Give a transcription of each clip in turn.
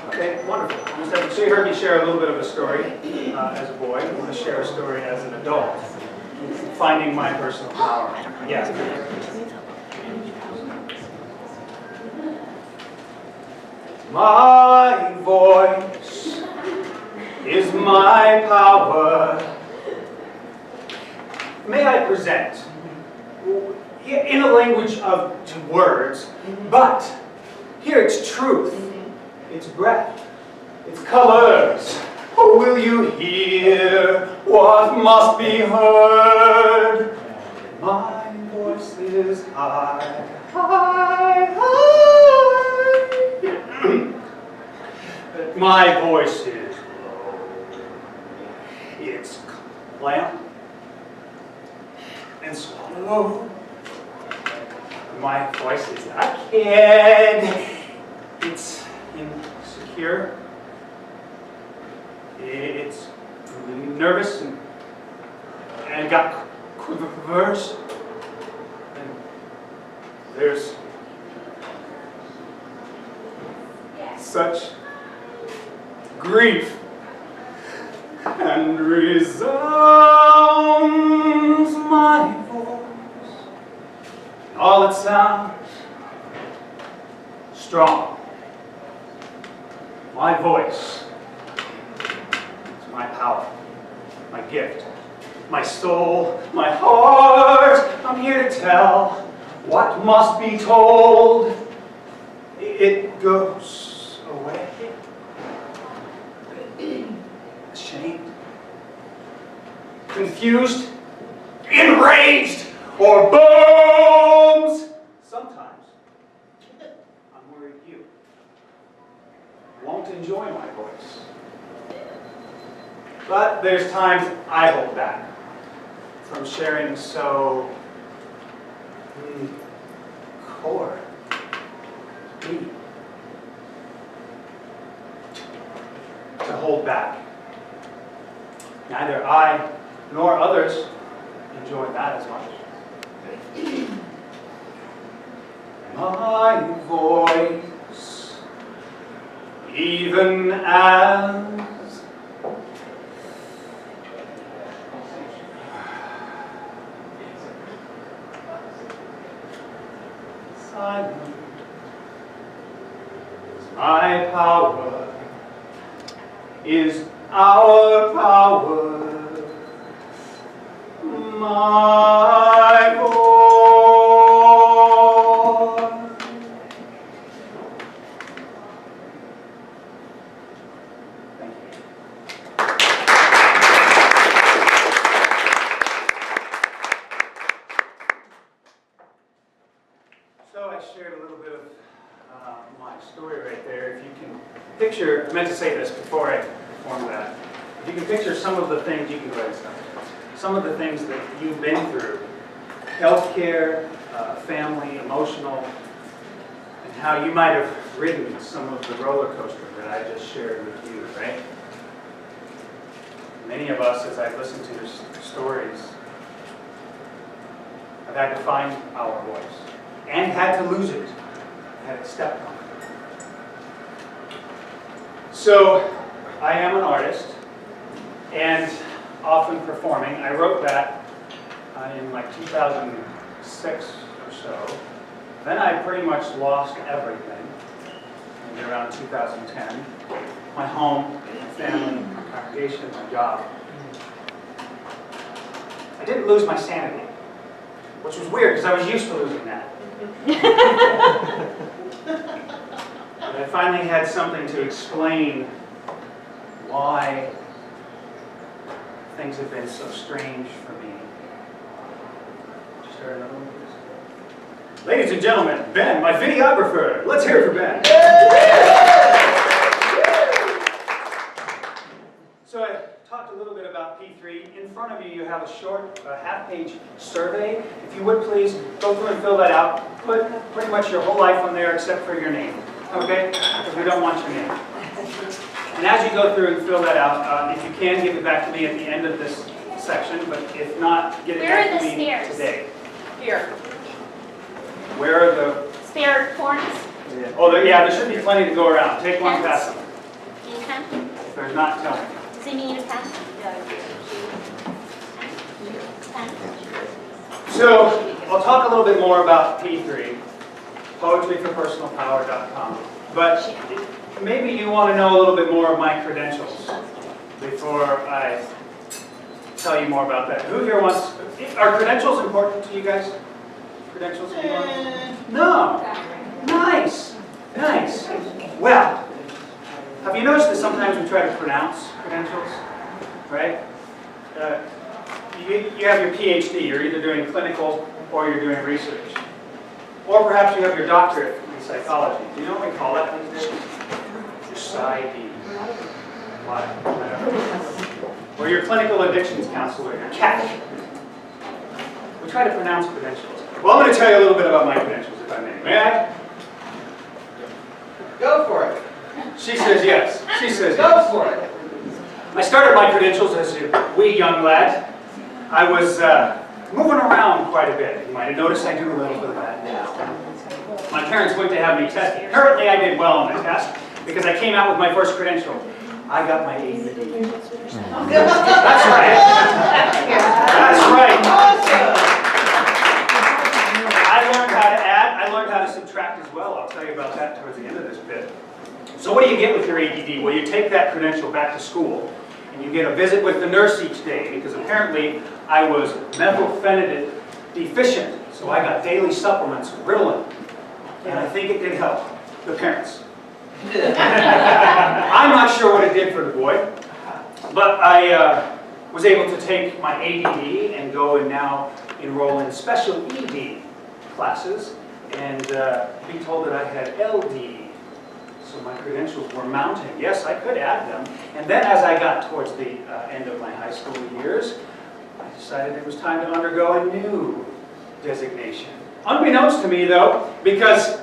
Okay, wonderful. So you heard me share a little bit of a story as a boy. I'm going to share a story as an adult. Finding my personal power. Yes. My voice is my power. May I present, in a language of words, but here it's truth, it's breath, it's colors. Oh, will you hear what must be heard? My voice is high, high, high. My voice is low. It's clamp and swallow. My voice is not kid. It's insecure. It's nervous and got quivers. And there's such grief and resounds my voice. All it sounds strong. My voice is my power, my gift, my soul, my heart. I'm here to tell what must be told. It goes away. Ashamed, confused, enraged, or booms. Sometimes I'm worried you won't enjoy my voice. But there's times I hold back from sharing so core, deep, to hold back. Neither I nor others enjoy that as much. My voice, even as silent, my power is our power. My voice. Thank you. So I shared a little bit of my story right there. If you can picture, I meant to say this before I performed that. If you can picture some of the things, you can go ahead and stop. Some of the things that you've been through, healthcare, family, emotional, and how you might have ridden some of the roller coaster that I just shared with you, right? Many of us, as I've listened to your stories, have had to find our voice and had to lose it, had to step on it. So, I am an artist, and often performing. I wrote that in like 2006 or so. Then I pretty much lost everything in around 2010. My home, my family, my congregation, my job. I didn't lose my sanity, which was weird because I was used to losing that. But I finally had something to explain why things have been so strange for me. Start another one, please. Ladies and gentlemen, Ben, my videographer. Let's hear it for Ben. So I talked a little bit about P3. In front of you, you have a short half-page survey. If you would please go through and fill that out. Put pretty much your whole life on there except for your name. Okay? Because we don't want your name. And as you go through and fill that out, if you can, give it back to me at the end of this section, but if not, get it back to me today. Here. Where are the spare forms? Oh, yeah, there should be plenty to go around. Take one, pass them. pen? If there's not, tell me. Does he need a pen? Pen? So, I'll talk a little bit more about P3, poetryforpersonalpower.com. But maybe you want to know a little bit more of my credentials before I tell you more about that. Who here wants... Are credentials important to you guys? Credentials important? No. Nice. Nice. Well, have you noticed that sometimes we try to pronounce credentials? Right? You have your PhD. You're either doing clinical or you're doing research. Or perhaps you have your doctorate in psychology. Do you know what we call that these days? Your PsyD. Whatever. Or your clinical addictions counselor, your CAC. We try to pronounce credentials. Well, I'm going to tell you a little bit about my credentials, if I may. May I? Go for it. She says yes. She says Go yes. for it. I started my credentials as a wee young lad. I was moving around quite a bit. You might have noticed I do a little bit of that now. My parents went to have me tested. Apparently I did well on the test because I came out with my first credential. I got my ADD. That's right. That's right. I learned how to add. I learned how to subtract as well. I'll tell you about that towards the end of this bit. So what do you get with your ADD? Well, you take that credential back to school and you get a visit with the nurse each day because apparently I was methylphenidate deficient. So I got daily supplements of Ritalin. And I think it did help the parents. I'm not sure what it did for the boy, but I was able to take my ADD and go and now enroll in special ED classes and be told that I had LD. So my credentials were mounting. Yes, I could add them. And then as I got towards the end of my high school years, I decided it was time to undergo a new designation. Unbeknownst to me though, because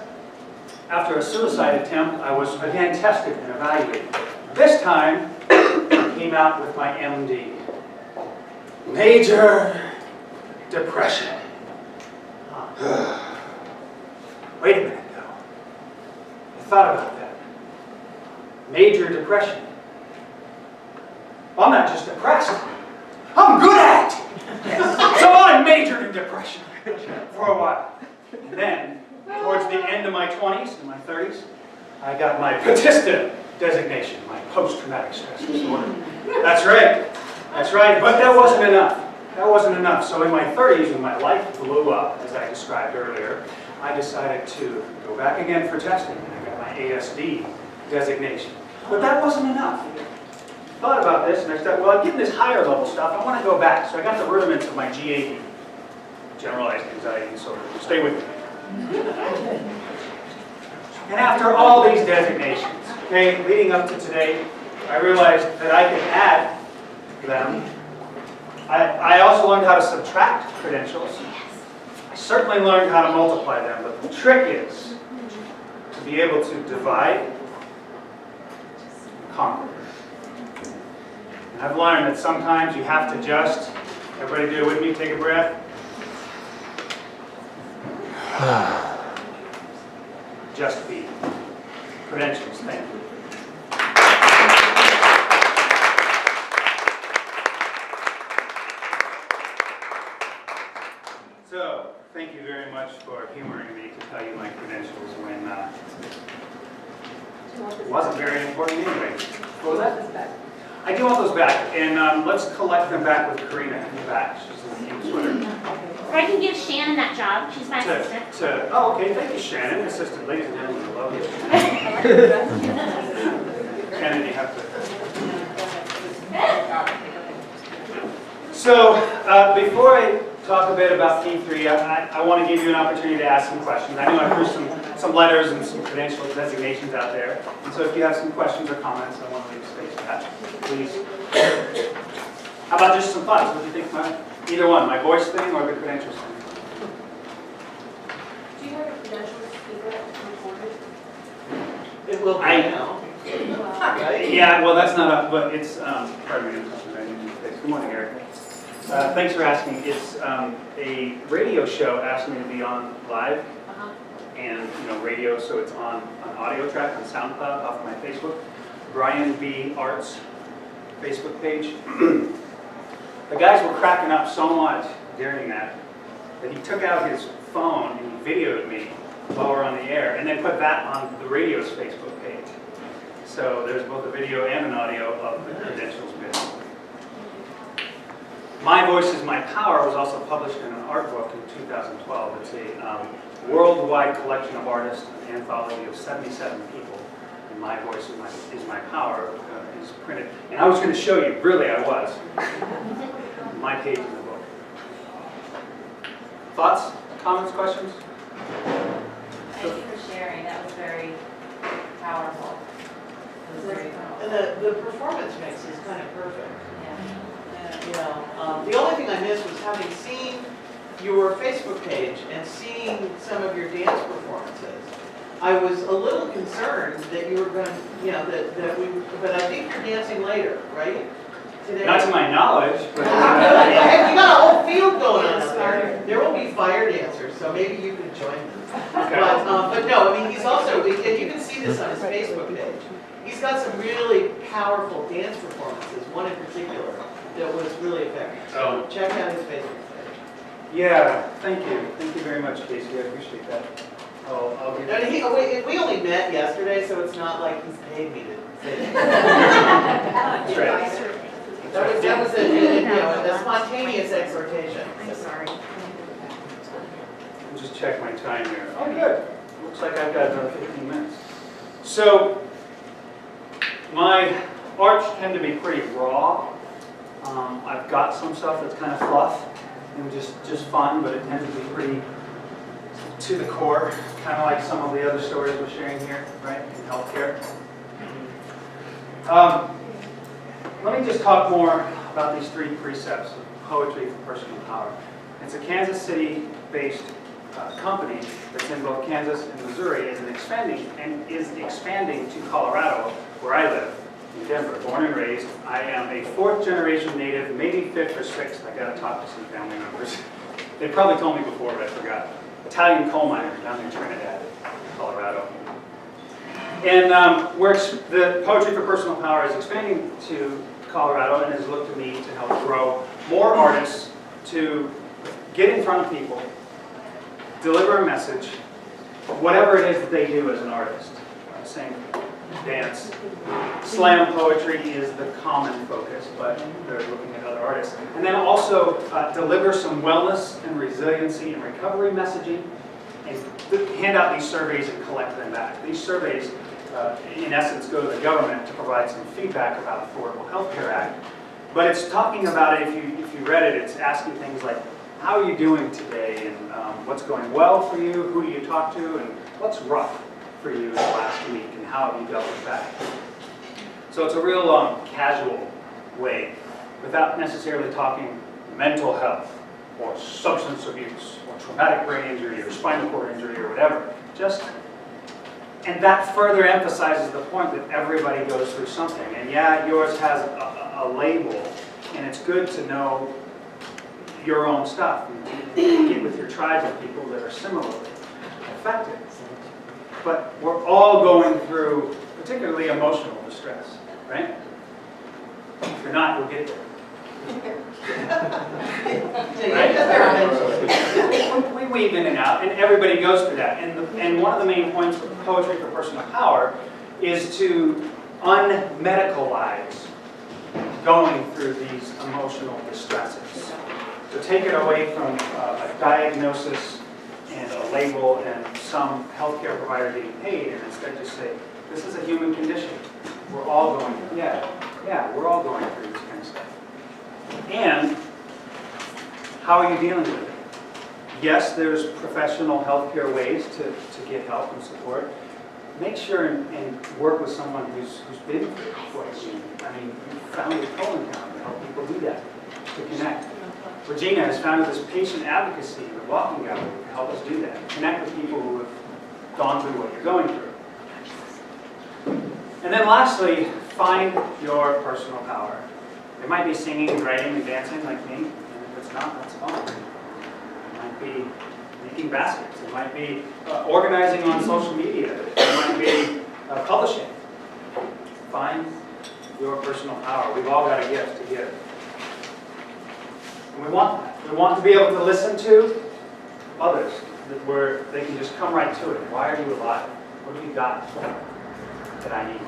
after a suicide attempt, I was again tested and evaluated. This time, I came out with my MD. Major depression. Wait a minute though. I thought about that. Major depression. Well, I'm not just depressed. I'm good at it. So I majored in depression for a while. And then, towards the end of my 20s and my 30s, I got my PTSD designation, my post-traumatic stress disorder. That's right. That's right. But that wasn't enough. That wasn't enough. So in my 30s, when my life blew up, as I described earlier, I decided to go back again for testing. And I got my ASD designation. But that wasn't enough. I thought about this and I said, well, I'm getting this higher level stuff. I want to go back. So I got the rudiments of my GAD, generalized anxiety disorder. Stay with me. And after all these designations, okay, leading up to today, I realized that I could add them. I also learned how to subtract credentials. I certainly learned how to multiply them, but the trick is to be able to divide and conquer. And I've learned that sometimes you have to just, everybody do it with me, take a breath. Just be. Credentials, thank you. So, thank you very much for humoring me to tell you my credentials when it wasn't very important anyway. What was that? I do want those back, and let's collect them back with Karina in the back. She's in the cute sweater. Or I can give Shannon that job. She's my assistant. Oh, okay. Thank you, Shannon. Assistant, ladies and gentlemen. I love you. Shannon, you have to. So, before I talk a bit about P3, I want to give you an opportunity to ask some questions. I know I threw some letters and some credential designations out there. And so if you have some questions or comments, I want to leave space for that. Please. How about just some thoughts? What do you think? Either one, my voice thing or the credentials thing? Do you have a credentials speaker recorded? It will be now. Yeah, well, that's not up, but it's, pardon me, good morning, Eric. Thanks for asking. It's a radio show asked me to be on live, and radio, so it's on an audio track on SoundCloud off of my Facebook. Brian B. Arts Facebook page. The guys were cracking up so much during that he took out his phone and he videoed me while we're on the air, and then put that on the radio's Facebook page. So there's both a video and an audio of the credentials bit. My Voice is My Power was also published in an art book in 2012. It's a worldwide collection of artists, an anthology of 77 people. And My Voice is My Power is printed. And I was going to show you, really I was, my page in the book. Thoughts, comments, questions? Thank you for sharing. That was very powerful. It was very powerful. And the performance mix is kind of perfect. Yeah. You know, the only thing I missed was having seen your Facebook page and seeing some of your dance performances. I was a little concerned that you were going to, you know, but I think you're dancing later, right? Today. Not to my knowledge, but... You got a whole field going on up there. There will be fire dancers, so maybe you can join them. Okay. But no, I mean, he's also, and you can see this on his Facebook page, he's got some really powerful dance performances, one in particular, that was really effective. So check out his Facebook page. Yeah, thank you. Thank you very much, Casey. I appreciate that. I'll give And you... we only met yesterday, so it's not like he's paid me to say that. That's right. That was a spontaneous exhortation. I'm sorry. I'll just check my time here. Oh, good. Looks like I've got another 15 minutes. So, my arts tend to be pretty raw. I've got some stuff that's kind of fluff and just fun, but it tends to be pretty to the core, kind of like some of the other stories we're sharing here, right, in healthcare. Let me just talk more about these 3 precepts of poetry for personal power. It's a Kansas City-based company that's in both Kansas and Missouri, is expanding to Colorado, where I live, in Denver, born and raised. I am a 4th generation native, maybe 5th or 6th. I got to talk to some family members. They probably told me before, but I forgot. Italian coal miner down in Trinidad, Colorado. And the Poetry for Personal Power is expanding to Colorado and has looked to me to help grow more artists to get in front of people, deliver a message, whatever it is that they do as an artist. Sing, dance. Slam poetry is the common focus, but they're looking at other artists. And then also deliver some wellness and resiliency and recovery messaging, and hand out these surveys and collect them back. These surveys, in essence, go to the government to provide some feedback about the Affordable Health Care Act. But it's talking about it, if you read it, it's asking things like, how are you doing today, and what's going well for you, who do you talk to, and what's rough for you in the last week, and how have you dealt with that? So it's a real casual way, without necessarily talking mental health, or substance abuse, or traumatic brain injury, or spinal cord injury, or whatever. And that further emphasizes the point that everybody goes through something. And yeah, yours has a label, and it's good to know your own stuff, and to get with your tribe of people that are similarly affected. But we're all going through particularly emotional distress, right? If you're not, you'll get there. Right? We weave in and out, and everybody goes through that. And one of the main points of Poetry for Personal Power is to unmedicalize going through these emotional distresses. To take it away from a diagnosis and a label and some healthcare provider getting paid, and instead just say, this is a human condition. We're all going through, we're all going through this kind of stuff. And how are you dealing with it? Yes, there's professional healthcare ways to get help and support. Make sure and work with someone who's been through what you, I mean, you founded Colon Town to help people do that, to connect. Regina has founded this patient advocacy, the walking gallery, to help us do that. Connect with people who have gone through what you're going through. And then lastly, find your personal power. It might be singing and writing and dancing like me, and if it's not, that's fine. It might be making baskets. It might be organizing on social media. It might be publishing. Find your personal power. We've all got a gift to give. And we want that. We want to be able to listen to others, where they can just come right to it. Why are you alive? What have you got that I need?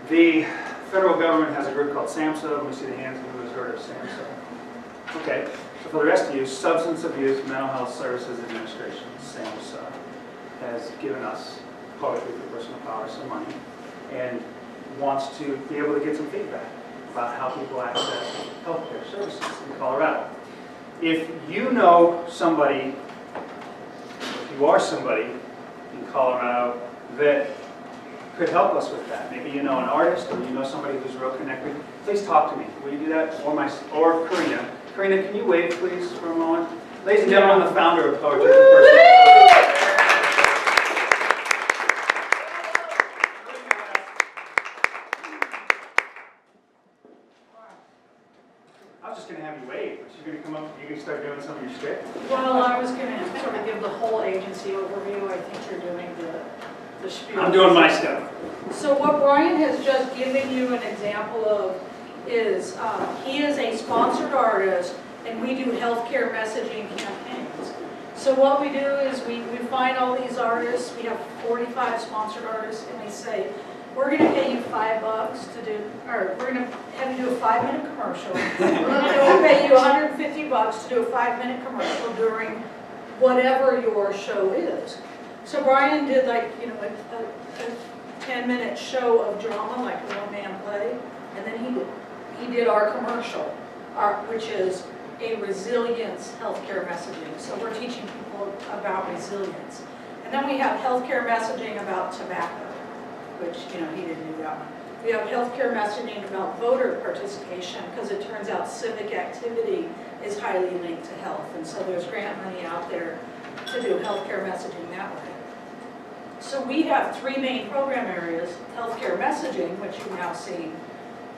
The federal government has a group called SAMHSA. Let me see the hands of who has heard of SAMHSA. Okay, so for the rest of you, Substance Abuse Mental Health Services Administration, SAMHSA, has given us, Poetry for Personal Power, some money, and wants to be able to get some feedback about how people access healthcare services in Colorado. If you know somebody, if you are somebody in Colorado that could help us with that, maybe you know an artist or you know somebody who's real connected, please talk to me. Will you do that? Or Karina. Karina, can you wave please for a moment? Ladies and gentlemen, the founder of Poetry for Personal Power. I was just going to have you wave, but you're going to come up, you're going to start doing some of your shit. Well, I was going to sort of give the whole agency overview. I think you're doing the spiel. I'm doing my stuff. So what Brian has just given you an example of is, he is a sponsored artist, and we do healthcare messaging campaigns. So what we do is we find all these artists, we have 45 sponsored artists, and we say, we're going to pay you $5 to do, or we're going to have you do a 5-minute commercial. We'll pay you $150 to do a 5-minute commercial during whatever your show is. So Brian did like, you know, a 10-minute show of drama, like a one-man play, and then he did our commercial, which is a resilience healthcare messaging. So we're teaching people about resilience. And then we have healthcare messaging about tobacco, which, you know, he didn't do that one. We have healthcare messaging about voter participation, because it turns out civic activity is highly linked to health. And so there's grant money out there to do healthcare messaging that way. So we have 3 main program areas: healthcare messaging, which you've now seen,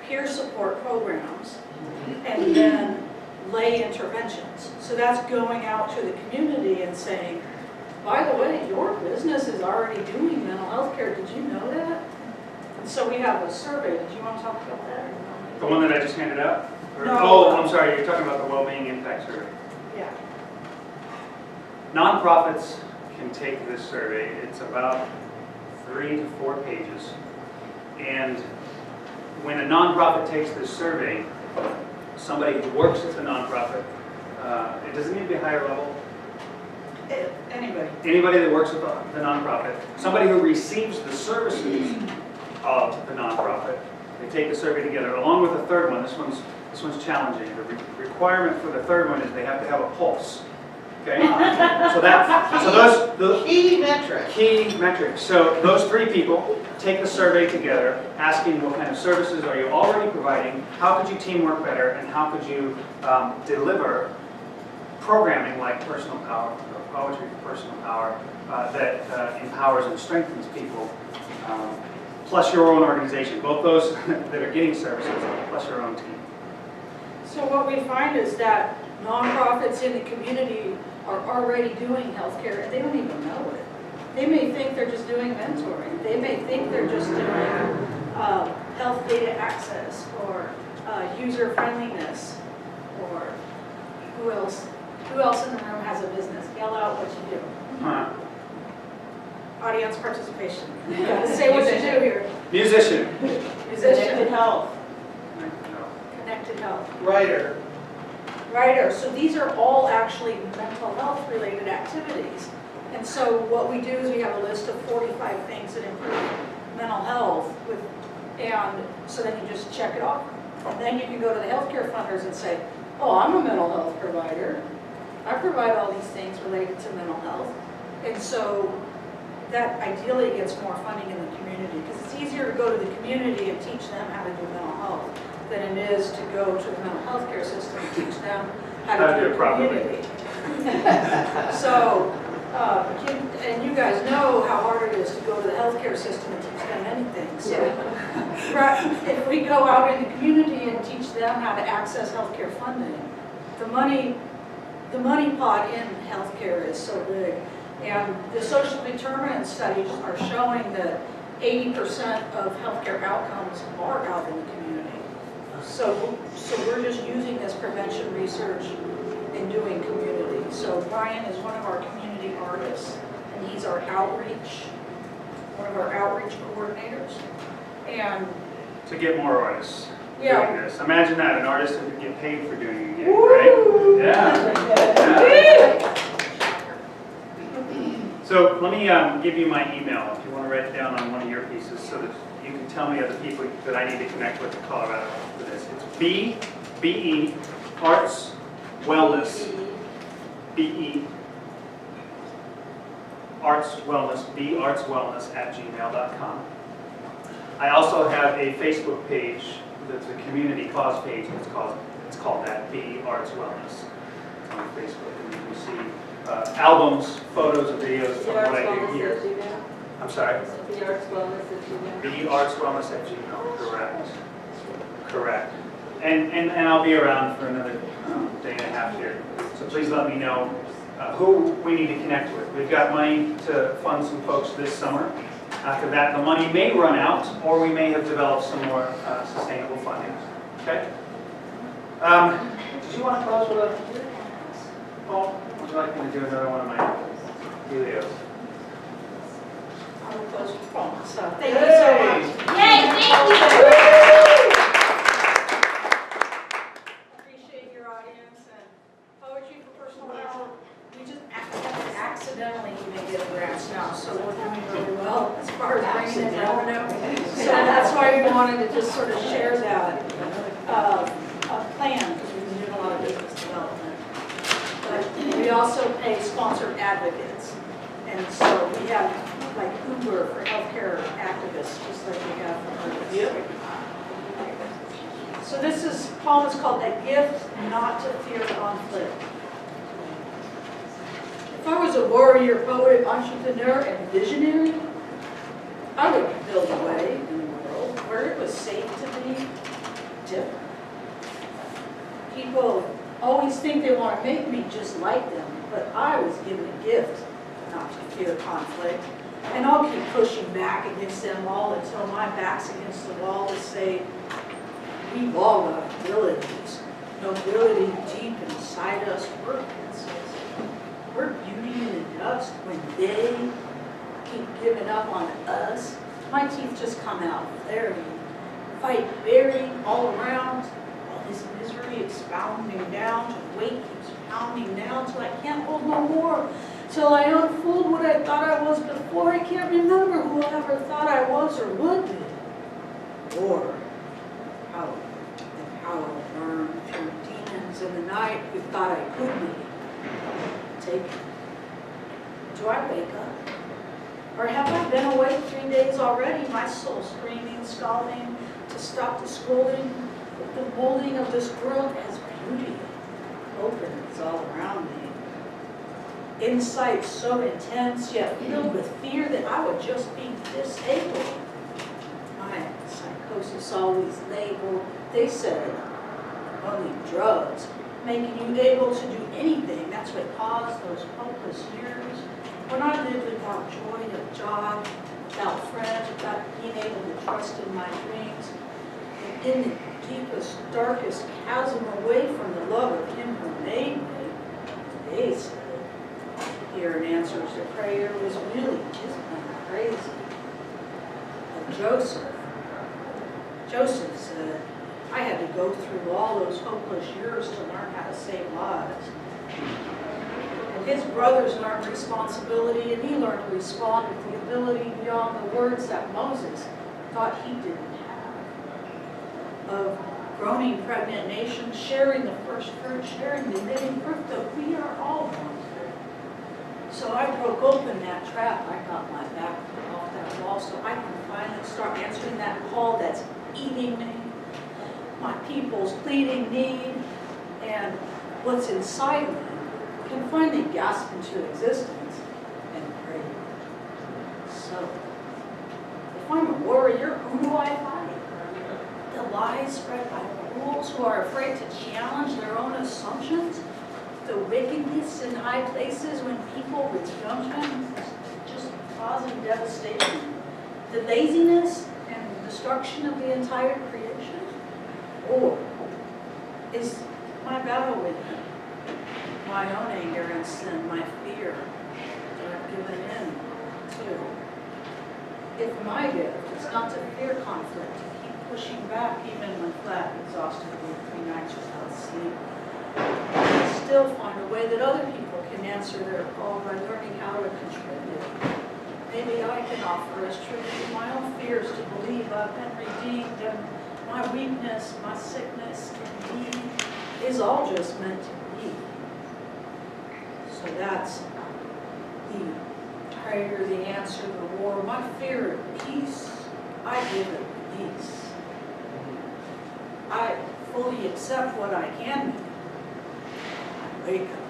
peer support programs, and then lay interventions. So that's going out to the community and saying, by the way, your business is already doing mental health care. Did you know that? And so we have a survey. Did you want to talk about that? The one that I just handed out? No. Oh, I'm sorry, you're talking about the well-being impact survey. Yeah. Nonprofits can take this survey. It's about 3 to 4 pages. And when a nonprofit takes this survey, somebody who works at the nonprofit, it doesn't need to be higher level. Anybody. Anybody that works with the nonprofit, somebody who receives the services of the nonprofit, they take the survey together, along with a third one. This one's challenging. The requirement for the third one is they have to have a pulse. Okay? So those Key metric. key metrics. So those 3 people take the survey together, asking what kind of services are you already providing, how could you teamwork better, and how could you deliver programming like personal power, or poetry for personal power, that empowers and strengthens people, plus your own organization, both those that are getting services, plus your own team. So what we find is that nonprofits in the community are already doing healthcare, and they don't even know it. They may think they're just doing mentoring. They may think they're just doing health data access, or user friendliness, or who else? Who else in the room has a business? Yell out what you do. Audience participation. You gotta say what you do here. Musician. Connected health. Connected health. Writer. Writer. So these are all actually mental health related activities. And so what we do is we have a list of 45 things that improve mental health, and so then you just check it off. And then you can go to the healthcare funders and say, oh, I'm a mental health provider. I provide all these things related to mental health. And so that ideally gets more funding in the community, because it's easier to go to the community and teach them how to do mental health than it is to go to the mental health care system and teach them how to do it properly. So, and you guys know how hard it is to go to the healthcare system and teach them anything. So, if we go out in the community and teach them how to access healthcare funding, the money pot in healthcare is so big. And the social determinant studies are showing that 80% of healthcare outcomes are out in the community. So we're just using this prevention research and doing community. So Brian is one of our community artists, and he's our outreach, one of our outreach coordinators. And To get more artists Yeah. doing this. Imagine that, an artist who could get paid for doing a gig, right? Yeah. So let me give you my email if you want to write it down on one of your pieces so that you can tell me other people that I need to connect with in Colorado for this. It's B-E, Arts Wellness, B-E, Arts Wellness, bartswellness@gmail.com. I also have a Facebook page that's a community cause page. It's called that, B Arts Wellness. It's on Facebook, and you can see albums, photos, and videos of what I do here. I'm sorry. The Arts Wellness at Gmail. B Arts Wellness at Gmail. Correct. Correct. And I'll be around for another day and a half here. So please let me know who we need to connect with. We've got money to fund some folks this summer. After that, the money may run out, or we may have developed some more sustainable funding. Okay? Did you want to close with a Paul? Would you like me to do another one of my Helios? I'm close to phone, so thank you so much. Yay, thank you. Appreciate your audience and Poetry for Personal Power. We just accidentally even get grants now, so we're doing really well as far as bringing in revenue. So that's why we wanted to just sort of share that plan, because we've been doing a lot of business development. But we also pay sponsored advocates, and so we have like Uber for healthcare activists, just like we have for artists. So this poem is called A Gift Not to Fear Conflict. If I was a warrior, poet, entrepreneur, and visionary, I would build a way in the world where it was safe to be different. People always think they want to make me just like them, but I was given a gift not to fear conflict. And I'll keep pushing back against them all until my back's against the wall to say, we've all got abilities, nobility deep inside us. We're princes. We're beauty in the dust when they keep giving up on us. My teeth just come out flaring, fight buried all around. All this misery expounding down, the weight keeps pounding down till I can't hold no more. Till I unfold what I thought I was before. I can't remember who I ever thought I was or would be. Or how the power to burn through demons in the night who thought I could be. Take it. Do I wake up? Or have I been awake 3 days already? My soul screaming, scalding to stop the scolding. The molding of this world as beauty opens all around me. Insight so intense, yet filled with fear that I would just be disabled. My psychosis always labeled, they said, only drugs, making you able to do anything. That's what caused those hopeless years. When I lived without joy to jog, without friends, without being able to trust in my dreams, and in the deepest, darkest chasm away from the love of him who made me, they said, hearing answers to prayer was really just crazy. But Joseph said, I had to go through all those hopeless years to learn how to save lives. And his brothers learned responsibility, and he learned to respond with the ability beyond the words that Moses thought he didn't have. Of groaning pregnant nations, sharing the first fruit, sharing the living fruit that we are all one. So I broke open that trap. I got my back off that wall so I can finally start answering that call that's eating me, my people's pleading need, and what's inside me can finally gasp into existence and pray. So, if I'm a warrior, who do I fight? The lies spread by fools who are afraid to challenge their own assumptions? the wickedness in high places when people with judgment just causing devastation, the laziness and destruction of the entire creation? Or is my battle with him my own anger and sin, my fear that I've given in to? If my gift is not to fear conflict, to keep pushing back even when flat, exhausted with 3 nights without sleep, I still find a way that other people can answer their call by learning how to contribute. Maybe I can offer as tribute my own fears to believe I've been redeemed and my weakness, my sickness, indeed, is all just meant to be. So that's the prayer, the answer, the war. My fear of peace, I give it peace. I fully accept what I can be. I wake up.